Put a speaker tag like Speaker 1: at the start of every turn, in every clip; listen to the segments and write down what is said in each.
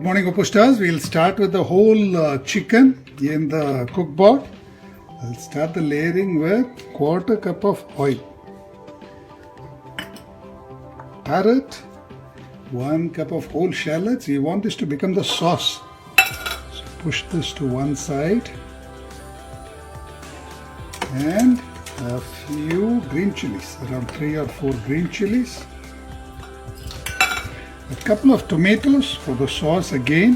Speaker 1: morning, OPOS stars. We'll start with the whole chicken in the Cookbot. I'll start the layering with 1/4 cup of oil. Carrot, 1 cup of whole shallots. We want this to become the sauce. So push this to one side. And a few green chilies, around 3 or 4 green chilies. A couple of tomatoes for the sauce again.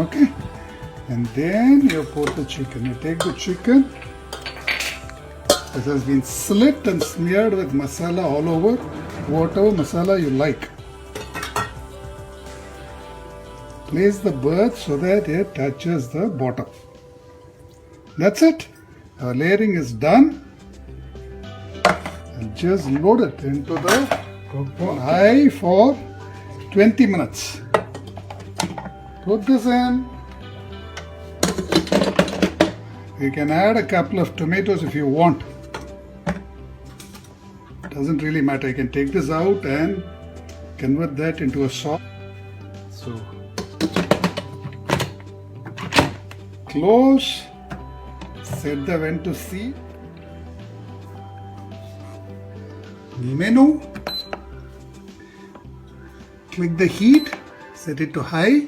Speaker 1: Okay, and then you put the chicken. You take the chicken. This has been slit and smeared with masala all over, whatever masala you like. Place the bird so that it touches the bottom. That's it. Our layering is done. And just load it into the Cookbot high for 20 minutes. Put this in. You can add a couple of tomatoes if you want. Doesn't really matter. You can take this out and convert that into a sauce. So close. Set the vent to C. Menu. Click the heat, set it to high,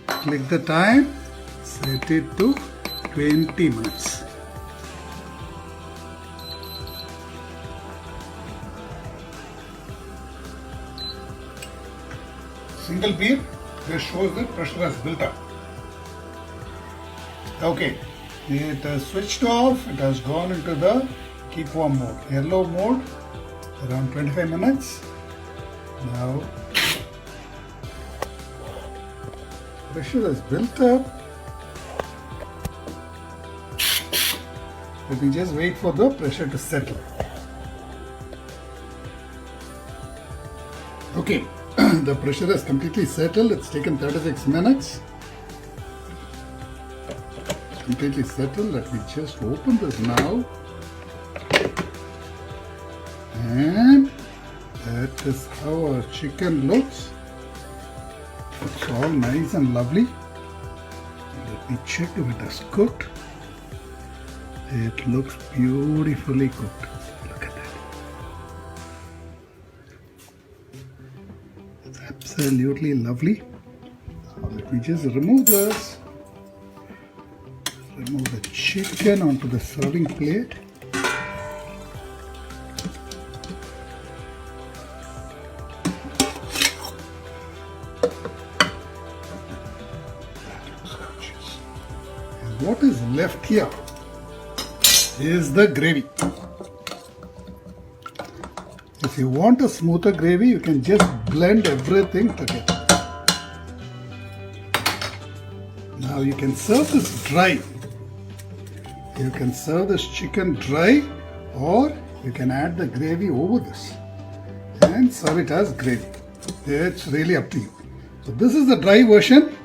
Speaker 1: click the time, set it to 20 minutes. Single beep, this shows that pressure has built up. Okay, it has switched off, it has gone into the keep warm mode, yellow mode, around 25 minutes. Now, pressure is built up. Let me just wait for the pressure to settle. Okay, the pressure has completely settled. It's taken 36 minutes. Completely settled. Let me just open this now. And that is how our chicken looks. It's all nice and lovely. Let me check if it has cooked. It looks beautifully cooked. Look at that. It's absolutely lovely. Now let me just remove this. Remove the chicken onto the serving plate. What is left here is the gravy. If you want a smoother gravy, you can just blend everything together. Now you can serve this dry. You can serve this chicken dry, or you can add the gravy over this and serve it as gravy. It's really up to you. So this is the dry version.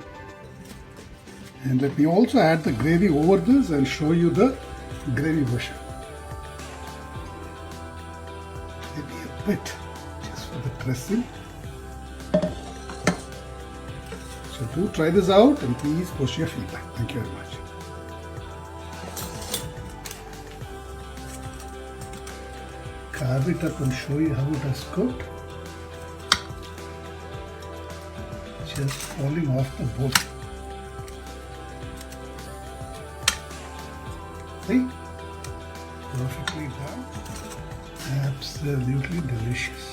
Speaker 1: And let me also add the gravy over this and show you the gravy version. Maybe a bit just for the dressing. So do try this out and please post your feedback. Thank you very much. Carve it up and show you how it has cooked. Just falling off the bone. See? Perfectly done. Absolutely delicious.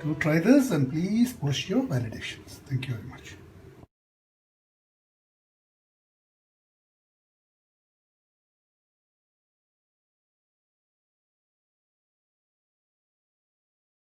Speaker 1: Do try this and please post your validations. Thank you very much.